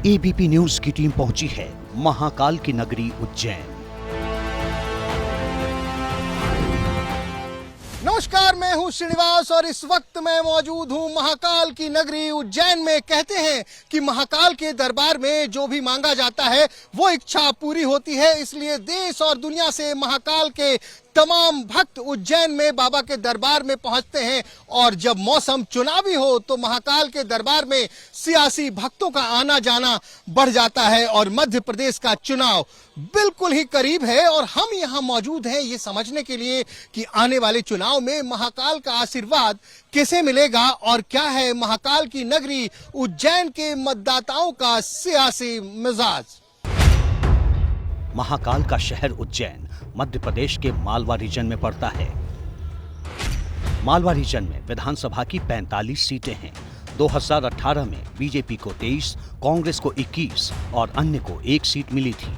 ABP news की team पहुंची है महाकाल की नगरी उज्जैन। नमस्कार, मैं हूं श्रीनिवास और इस वक्त मैं मौजूद हूं महाकाल की नगरी उज्जैन में। कहते हैं कि महाकाल के दरबार में जो भी मांगा जाता है वो इच्छा पूरी होती है, इसलिए देश और दुनिया से महाकाल के तमाम भक्त उज्जैन में बाबा के दरबार में पहुंचते हैं। और जब मौसम चुनावी हो तो महाकाल के दरबार में सियासी भक्तों का आना जाना बढ़ जाता है। और मध्य प्रदेश का चुनाव बिल्कुल ही करीब है और हम यहाँ मौजूद हैं ये समझने के लिए कि आने वाले चुनाव में महाकाल का आशीर्वाद किसे मिलेगा और क्या है महाकाल की नगरी उज्जैन के मतदाताओं का सियासी मिजाज। महाकाल का शहर उज्जैन मध्य प्रदेश के मालवा रीजन में पड़ता है। मालवा रीजन में विधानसभा की 45 सीटें हैं। 2018 में बीजेपी को 23, कांग्रेस को 21 और अन्य को 1 सीट मिली थी।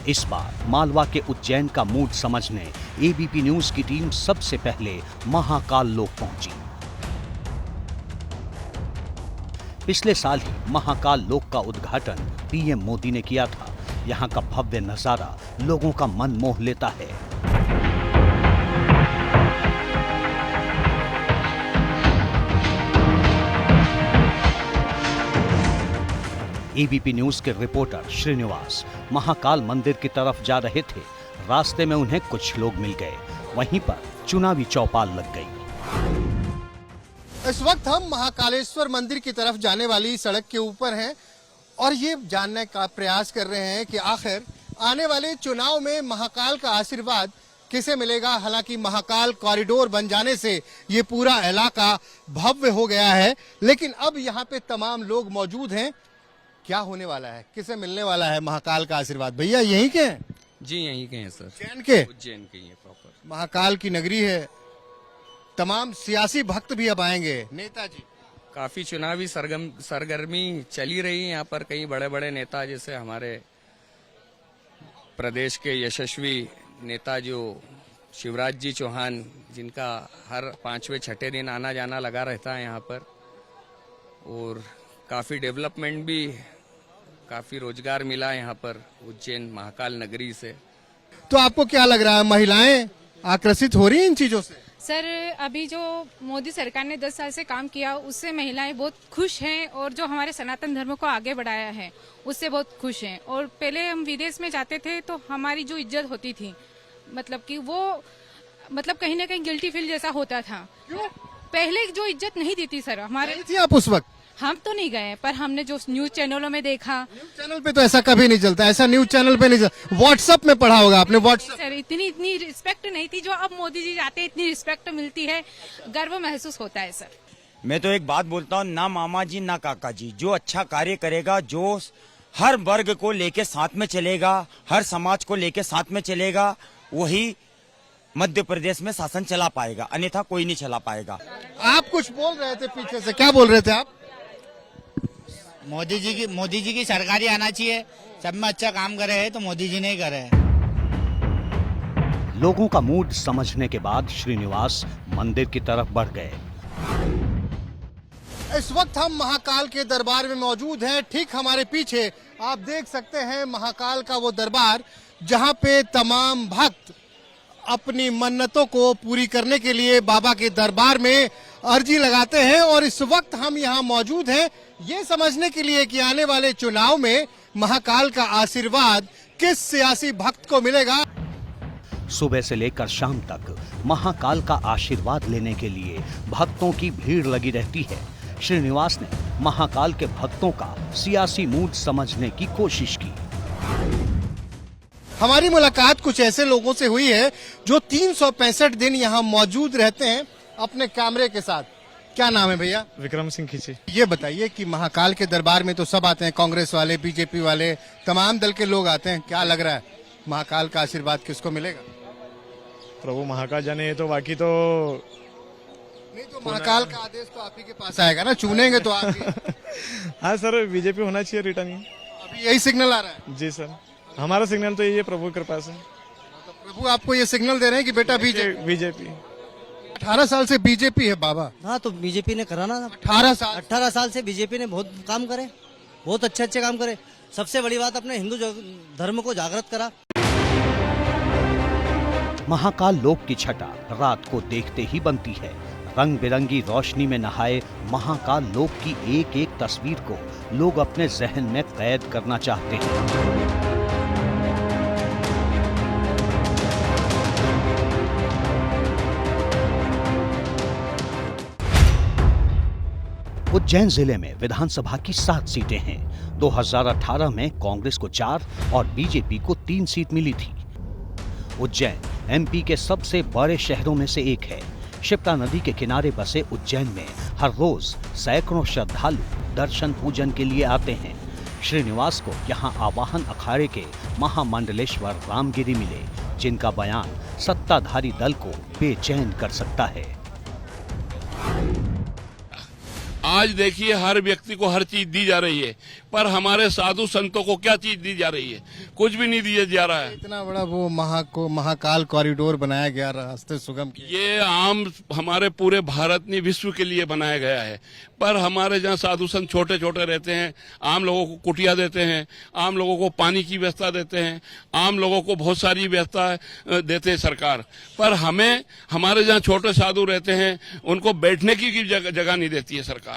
इस बार मालवा के उज्जैन का मूड समझने एबीपी न्यूज की टीम सबसे पहले महाकाल लोक पहुंची। पिछले साल ही महाकाल लोक का उद्घाटन पीएम मोदी ने किया था। यहाँ का भव्य नजारा लोगों का मन मोह लेता है। एबीपी न्यूज के रिपोर्टर श्रीनिवास महाकाल मंदिर की तरफ जा रहे थे। रास्ते में उन्हें कुछ लोग मिल गए, वहीं पर चुनावी चौपाल लग गई। इस वक्त हम महाकालेश्वर मंदिर की तरफ जाने वाली सड़क के ऊपर हैं और ये जानने का प्रयास कर रहे हैं कि आखिर आने वाले चुनाव में महाकाल का आशीर्वाद किसे मिलेगा। हालांकि महाकाल कॉरिडोर बन जाने से ये पूरा इलाका भव्य हो गया है, लेकिन अब यहाँ पे तमाम लोग मौजूद हैं। क्या होने वाला है, किसे मिलने वाला है महाकाल का आशीर्वाद? भैया यहीं के हैं? जी यहीं के हैं सर। उज्जैन के? उज्जैन के ही है प्रॉपर। महाकाल की नगरी है, तमाम सियासी भक्त भी अब आएंगे। नेताजी काफी चुनावी सरगर्मी चली रही है यहाँ पर। कई बड़े बड़े नेता जैसे हमारे प्रदेश के यशस्वी नेता जो शिवराज जी चौहान, जिनका हर 5वें 6ठे दिन आना जाना लगा रहता है यहाँ पर, और काफी डेवलपमेंट भी, काफी रोजगार मिला यहाँ पर उज्जैन महाकाल नगरी से। तो आपको क्या लग रहा है, महिलाएं आकर्षित हो रही हैं इन चीजों से? सर, अभी जो मोदी सरकार ने 10 साल से काम किया उससे महिलाएं बहुत खुश हैं और जो हमारे सनातन धर्म को आगे बढ़ाया है उससे बहुत खुश हैं। और पहले हम विदेश में जाते थे तो हमारी जो इज्जत होती थी, मतलब कि वो कहीं ना कहीं गिल्टी फील जैसा होता था। पहले जो इज्जत नहीं दी थी सर हमारे। थी आप उस वक्त? हम तो नहीं गए, पर हमने जो न्यूज चैनलों में देखा। न्यूज चैनल पे तो ऐसा कभी नहीं चलता, ऐसा न्यूज चैनल पे नहीं चलता। व्हाट्सएप में पढ़ा होगा आपने। व्हाट्सएप सर इतनी रिस्पेक्ट नहीं थी जो अब मोदी जी जाते हैं, इतनी रिस्पेक्ट मिलती है, गर्व महसूस होता है सर। मैं तो एक बात बोलता हूँ, ना मामा जी ना काका जी, जो अच्छा कार्य करेगा, जो हर वर्ग को लेके साथ में चलेगा, हर समाज को लेके साथ में चलेगा, वही मध्य प्रदेश में शासन चला पाएगा, अन्यथा कोई नहीं चला पाएगा। आप कुछ बोल रहे थे पीछे से, क्या बोल रहे थे आप? मोदी जी की सरकार ही आना चाहिए। सब में अच्छा काम करे है तो मोदी जी ने करे है। लोगों का मूड समझने के बाद श्रीनिवास मंदिर की तरफ बढ़ गए। इस वक्त हम महाकाल के दरबार में मौजूद हैं। ठीक हमारे पीछे आप देख सकते हैं महाकाल का वो दरबार जहां पे तमाम भक्त अपनी मन्नतों को पूरी करने के लिए बाबा के दरबार में अर्जी लगाते हैं। और इस वक्त हम यहाँ मौजूद हैं ये समझने के लिए कि आने वाले चुनाव में महाकाल का आशीर्वाद किस सियासी भक्त को मिलेगा। सुबह से लेकर शाम तक महाकाल का आशीर्वाद लेने के लिए भक्तों की भीड़ लगी रहती है। श्रीनिवास ने महाकाल के भक्तों का सियासी मूड समझने की कोशिश की। हमारी मुलाकात कुछ ऐसे लोगों से हुई है जो 365 दिन यहाँ मौजूद रहते हैं अपने कैमरे के साथ। क्या नाम है भैया? विक्रम सिंह खींची। ये बताइए कि महाकाल के दरबार में तो सब आते हैं, कांग्रेस वाले, बीजेपी वाले, तमाम दल के लोग आते हैं। क्या लग रहा है महाकाल का आशीर्वाद किसको मिलेगा? प्रभु महाकाल जाने, ये तो बाकी तो नहीं, तो महाकाल का आदेश तो आप ही के पास आएगा ना, चुनेंगे तो आप ही। हाँ सर, बीजेपी होना चाहिए रिटर्निंग। अभी यही सिग्नल आ रहा है? जी सर, हमारा सिग्नल तो यही है प्रभु की कृपा से। तो प्रभु आपको ये सिग्नल दे रहे हैं कि बेटा बीजेपी। 18 साल से बीजेपी है बाबा। हाँ, तो बीजेपी ने करा ना। 18 साल 18 साल से बीजेपी ने बहुत काम करे। बहुत अच्छे अच्छे काम करे। सबसे बड़ी बात अपने हिंदू धर्म को जागृत करा। महाकाल लोक की छटा रात को देखते ही बनती है। रंग बिरंगी रोशनी में नहाए महाकाल लोक की एक एक तस्वीर को लोग अपने जहन में कैद करना चाहते हैं। उज्जैन जिले में विधानसभा की 7 सीटें हैं। 2018 में कांग्रेस को 4 और बीजेपी को 3 सीट मिली थी। उज्जैन एमपी के सबसे बड़े शहरों में से एक है। शिप्रा नदी के किनारे बसे उज्जैन में हर रोज सैकड़ों श्रद्धालु दर्शन पूजन के लिए आते हैं। श्रीनिवास को यहां आवाहन अखाड़े के महामंडलेश्वर रामगिरी मिले, जिनका बयान सत्ताधारी दल को बेचैन कर सकता है। आज देखिए हर व्यक्ति को हर चीज दी जा रही है, पर हमारे साधु संतों को क्या चीज दी जा रही है? कुछ भी नहीं दिया जा रहा है। इतना बड़ा वो महाकाल कॉरिडोर बनाया गया, रास्ते सुगम किए। ये आम हमारे पूरे भारत नहीं विश्व के लिए बनाया गया है, पर हमारे जहाँ साधु संत छोटे छोटे रहते हैं, आम लोगों को कुटिया देते हैं, आम लोगों को पानी की व्यवस्था देते हैं, आम लोगों को बहुत सारी व्यवस्था देते हैं सरकार, पर हमें हमारे जहाँ छोटे साधु रहते हैं उनको बैठने की जगह नहीं देती है सरकार।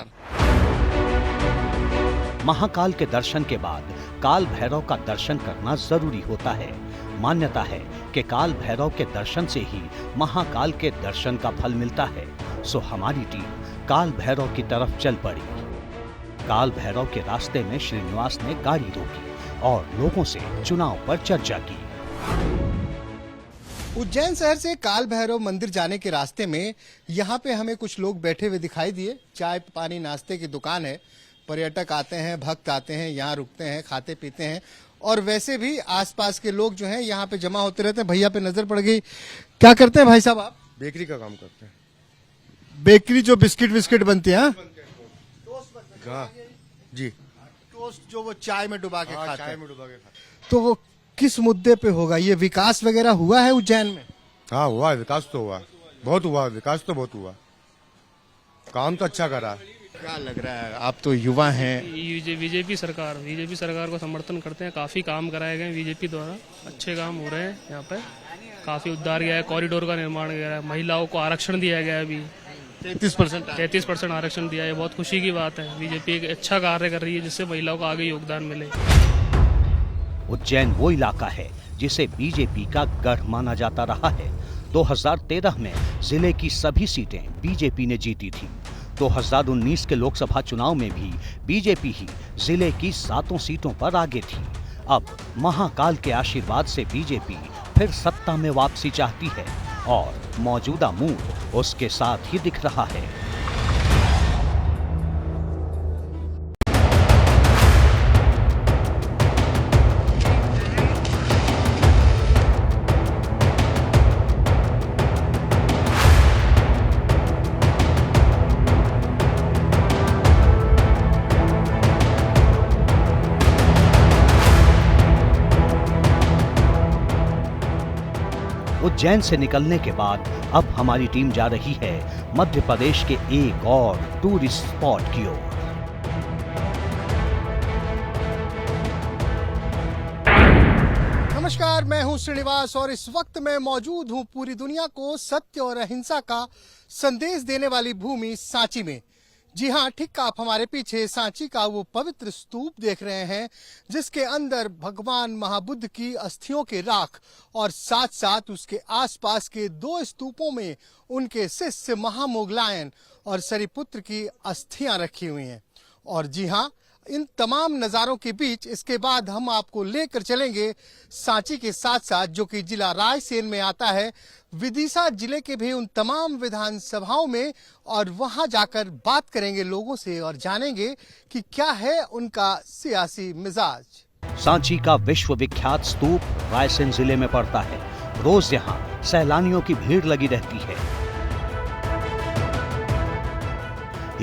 महाकाल के दर्शन के बाद काल भैरव का दर्शन करना जरूरी होता है। मान्यता है कि काल भैरव के दर्शन से ही महाकाल के दर्शन का फल मिलता है। सो हमारी टीम काल भैरव की तरफ चल पड़ी। काल भैरव के रास्ते में श्रीनिवास ने गाड़ी रोकी और लोगों से चुनाव पर चर्चा की। उज्जैन शहर से काल भैरव मंदिर जाने के रास्ते में यहाँ पे हमें कुछ लोग बैठे हुए दिखाई दिए। चाय पानी नाश्ते की दुकान है। पर्यटक आते हैं, भक्त आते हैं, यहाँ रुकते हैं, खाते पीते हैं, और वैसे भी आसपास के लोग जो हैं यहाँ पे जमा होते रहते हैं। भैया पे नजर पड़ गई। क्या करते हैं भाई साहब आप? बेकरी का काम करते हैं। बेकरी जो बिस्किट विस्किट बनती है? हाँ जी। टोस्ट जो वो चाय में डुबा के खाते हैं। चाय में डुबा के खाते हैं। तो वो किस मुद्दे पे होगा? ये विकास वगैरह हुआ है उज्जैन में? हाँ हुआ, विकास तो हुआ, बहुत हुआ, विकास तो बहुत हुआ, काम तो अच्छा करा। क्या लग रहा है, आप तो युवा हैं? बीजेपी सरकार को समर्थन करते हैं। काफी काम कराए गए बीजेपी द्वारा, अच्छे काम हो रहे हैं यहाँ पे। काफी उद्धार गया है, कॉरिडोर का निर्माण किया है, महिलाओं को आरक्षण दिया गया है। अभी 33% आरक्षण दिया है। बहुत खुशी की बात है। बीजेपी एक अच्छा कार्य कर रही है जिससे महिलाओं को आगे योगदान मिले। उज्जैन वो इलाका है जिसे बीजेपी का गढ़ माना जाता रहा है। 2013 में जिले की सभी सीटें बीजेपी ने जीती थी। 2019 के लोकसभा चुनाव में भी बीजेपी ही जिले की 7 सीटों पर आगे थी। अब महाकाल के आशीर्वाद से बीजेपी फिर सत्ता में वापसी चाहती है और मौजूदा मूड उसके साथ ही दिख रहा है। उज्जैन से निकलने के बाद अब हमारी टीम जा रही है मध्य प्रदेश के एक और टूरिस्ट स्पॉट की ओर। नमस्कार, मैं हूं श्रीनिवास और इस वक्त मैं मौजूद हूं पूरी दुनिया को सत्य और अहिंसा का संदेश देने वाली भूमि सांची में। जी हां, ठीक आप हमारे पीछे सांची का वो पवित्र स्तूप देख रहे हैं जिसके अंदर भगवान महाबुद्ध की अस्थियों के राख और साथ साथ उसके आसपास के 2 स्तूपों में उनके शिष्य महामोगलायन और सरिपुत्र की अस्थियां रखी हुई हैं। और जी हां, इन तमाम नज़ारों के बीच इसके बाद हम आपको लेकर चलेंगे सांची के साथ साथ, जो कि जिला रायसेन में आता है, विदिशा जिले के भी उन तमाम विधानसभाओं में, और वहां जाकर बात करेंगे लोगों से और जानेंगे कि क्या है उनका सियासी मिजाज। सांची का विश्व विख्यात स्तूप रायसेन जिले में पड़ता है। रोज यहाँ सैलानियों की भीड़ लगी रहती है।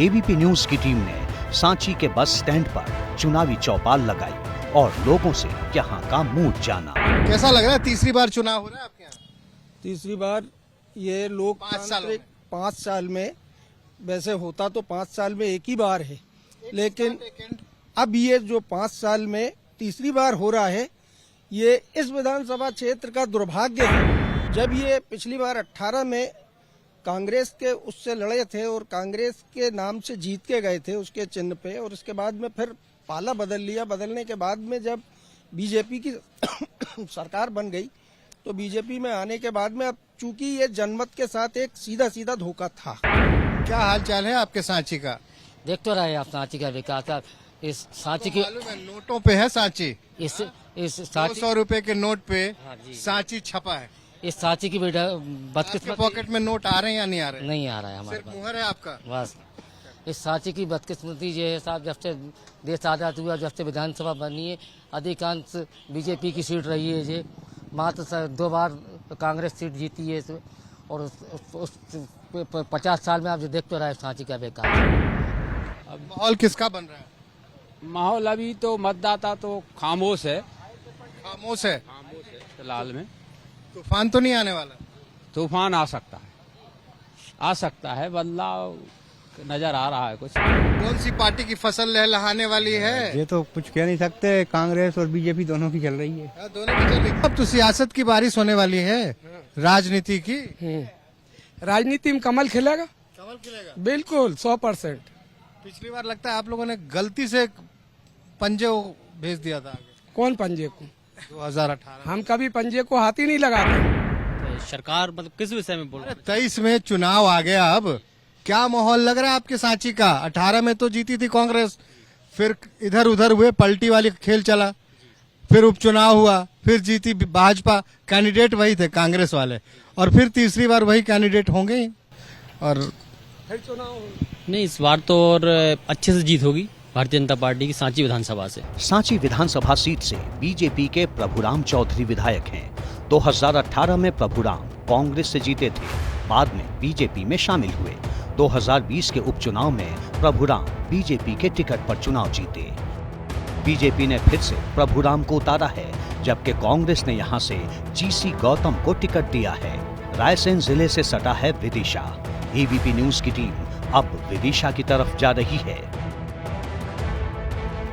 एबीपी न्यूज की टीम ने सांची के बस स्टैंड पर चुनावी चौपाल लगाई और लोगों से यहाँ का मूड जाना। कैसा लग रहा है? तीसरी बार चुनाव हो रहा है आपके यहाँ? तीसरी बार ये लोग 5 साल में, वैसे होता तो 5 साल में एक ही बार है, लेकिन अब ये जो 5 साल में तीसरी बार हो रहा है, ये इस विधानसभा क्षेत्र का दुर्भाग्य है। जब ये पिछली बार 18 में कांग्रेस के उससे लड़े थे और कांग्रेस के नाम से जीत के गए थे उसके चिन्ह पे, और उसके बाद में फिर पाला बदल लिया। बदलने के बाद में जब बीजेपी की सरकार बन गई तो बीजेपी में आने के बाद में अब चूंकि ये जनमत के साथ एक सीधा सीधा धोखा था। क्या हाल चाल है आपके सांची का? देख तो रहे आप सांची का विकास। अब इस सांची की मालूम है नोटों पे है सांची, इस सांची 200 रुपए के नोट पे हाँ जी। सांची छपा है। इस सांची की आपके बदकिस्मती पॉकेट में नोट आ रहे हैं या नहीं आ रहे? नहीं आ रहा है हमारे सिर्फ पास। मुहर है आपका। बस इस सांची की बदकिस्मती ये है साहब, जब से देश आजाद हुआ, जब से विधानसभा बनी है, अधिकांश बीजेपी की सीट रही है। ये मात्र 2 बार कांग्रेस सीट जीती है इसमें, और उस 50 साल में आप जो देख तो रहे सांची का बेकार। माहौल किसका बन रहा है? माहौल अभी तो मतदाता तो खामोश है खामोश है फिलहाल में। तूफान तो नहीं आने वाला? तूफान आ सकता है, बदलाव नजर आ रहा है कुछ। कौन सी पार्टी की फसल लहलहाने वाली है? ये तो कुछ कह नहीं सकते, कांग्रेस और बीजेपी दोनों की चल रही है। दोनों की चल रही है। अब तो सियासत की बारिश होने वाली है, राजनीति की। राजनीति में कमल खिलेगा, कमल खिलेगा बिल्कुल 100%। पिछली बार लगता है आप लोगों ने गलती से पंजे भेज दिया था आगे। कौन पंजे को? 2018 हम कभी पंजे को हाथ ही नहीं लगाते। सरकार मतलब किस विषय में बोल रहे 23 में चुनाव आ गया। अब क्या माहौल लग रहा है आपके सांची का? 18 में तो जीती थी कांग्रेस, फिर इधर उधर हुए, पलटी वाली खेल चला, फिर उपचुनाव हुआ, फिर जीती भाजपा, कैंडिडेट वही थे कांग्रेस वाले, और फिर तीसरी बार वही कैंडिडेट होंगे ही। और नहीं, इस बार तो और अच्छे से जीत होगी भारतीय जनता पार्टी की सांची विधानसभा से। सांची विधानसभा सीट से बीजेपी के प्रभुराम चौधरी विधायक हैं। 2018 में प्रभुराम कांग्रेस से जीते थे, बाद में बीजेपी में शामिल हुए। 2020 के उपचुनाव में प्रभुराम बीजेपी के टिकट पर चुनाव जीते। बीजेपी ने फिर से प्रभुराम को उतारा है, जबकि कांग्रेस ने यहां से जीसी गौतम को टिकट दिया है। रायसेन जिले से सटा है विदिशा। एबीपी न्यूज की टीम अब विदिशा की तरफ जा रही है।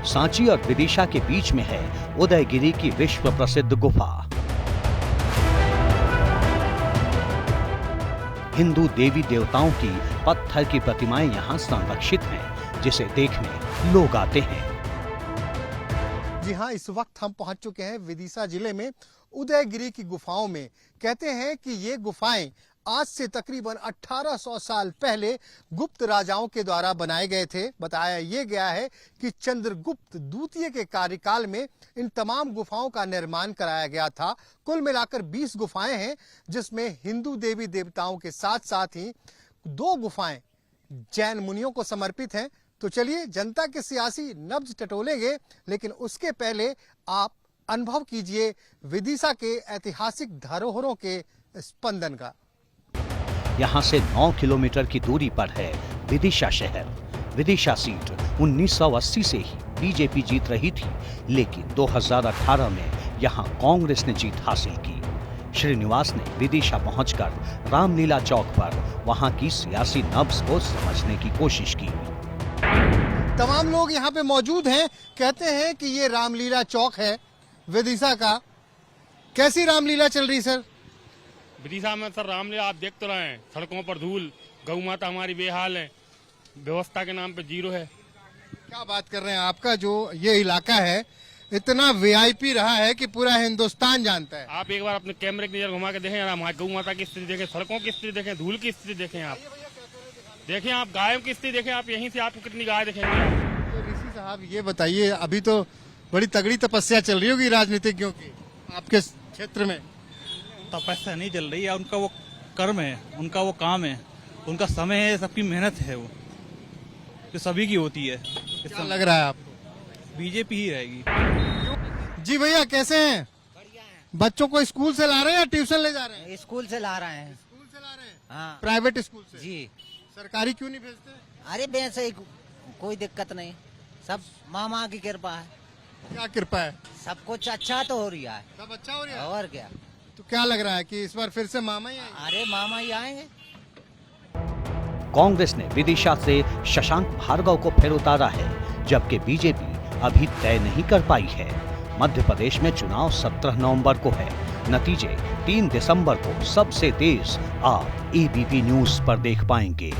सांची और विदिशा के बीच में है उदयगिरी की विश्व प्रसिद्ध गुफा। हिंदू देवी देवताओं की पत्थर की प्रतिमाएं यहां संरक्षित हैं, जिसे देखने लोग आते हैं। जी हाँ, इस वक्त हम पहुंच चुके हैं विदिशा जिले में उदयगिरी की गुफाओं में। कहते हैं कि ये गुफाएं आज से तकरीबन 1800 साल पहले गुप्त राजाओं के द्वारा बनाए गए थे। बताया ये गया है कि चंद्रगुप्त द्वितीय के कार्यकाल में इन तमाम गुफाओं का निर्माण कराया गया था। कुल मिलाकर 20 गुफाएं हैं, जिसमें हिंदू देवी देवताओं के साथ साथ ही 2 गुफाएं जैन मुनियों को समर्पित हैं। तो चलिए जनता के सियासी नब्ज टटोलेंगे, लेकिन उसके पहले आप अनुभव कीजिए विदिशा के ऐतिहासिक धरोहरों के स्पंदन का। यहाँ से 9 किलोमीटर की दूरी पर है विदिशा शहर। विदिशा सीट 1980 से ही बीजेपी जीत रही थी, लेकिन 2018 में यहाँ कांग्रेस ने जीत हासिल की। श्रीनिवास ने विदिशा पहुंचकर रामलीला चौक पर वहां की सियासी नब्ज को समझने की कोशिश की। तमाम लोग यहाँ पे मौजूद हैं, कहते हैं कि ये रामलीला चौक है विदिशा का। कैसी रामलीला चल रही सर? विदिशा में सर रामलीला आप देख तो रहे हैं, सड़कों पर धूल, गौ माता हमारी बेहाल है, व्यवस्था के नाम पे जीरो है। क्या बात कर रहे हैं? आपका जो ये इलाका है इतना वीआईपी रहा है कि पूरा हिंदुस्तान जानता है। आप एक बार अपने कैमरे की नजर घुमा के देखें, हमारे गौ माता की स्थिति देखें, सड़कों की स्थिति देखें, धूल की स्थिति देखें, आप देखें, आप गायों की स्थिति देखें, आप यहीं से आपको कितनी गाय देखेंगे आप। तो ऋषि साहब ये बताइए, अभी तो बड़ी तगड़ी तपस्या चल रही होगी राजनीतिज्ञों की आपके क्षेत्र में। तपस्या नहीं चल रही है, उनका वो कर्म है, उनका वो काम है, उनका समय है, सबकी मेहनत है, वो जो सभी की होती है। क्या लग रहा है आपको? बीजेपी ही रहेगी। जी भैया कैसे हैं? बच्चों को स्कूल से ला रहे हैं या ट्यूशन ले जा रहे हैं? स्कूल से ला रहे हैं। स्कूल से ला रहे हैं? हाँ प्राइवेट स्कूल से? जी। सरकारी क्यों नहीं भेजते? अरे वैसे कोई दिक्कत नहीं, सब मामा की कृपा है। क्या कृपा है? सब कुछ अच्छा तो हो रहा है। सब अच्छा हो रहा है? और क्या? तो क्या लग रहा है कि इस बार फिर से मामा ही आएंगे? अरे मामा ही आएंगे। कांग्रेस ने विदिशा से शशांक भार्गव को फिर उतारा है, जबकि बीजेपी अभी तय नहीं कर पाई है। मध्य प्रदेश में चुनाव 17 नवंबर को है। नतीजे 3 दिसंबर को सबसे तेज आप एबीपी न्यूज पर देख पाएंगे।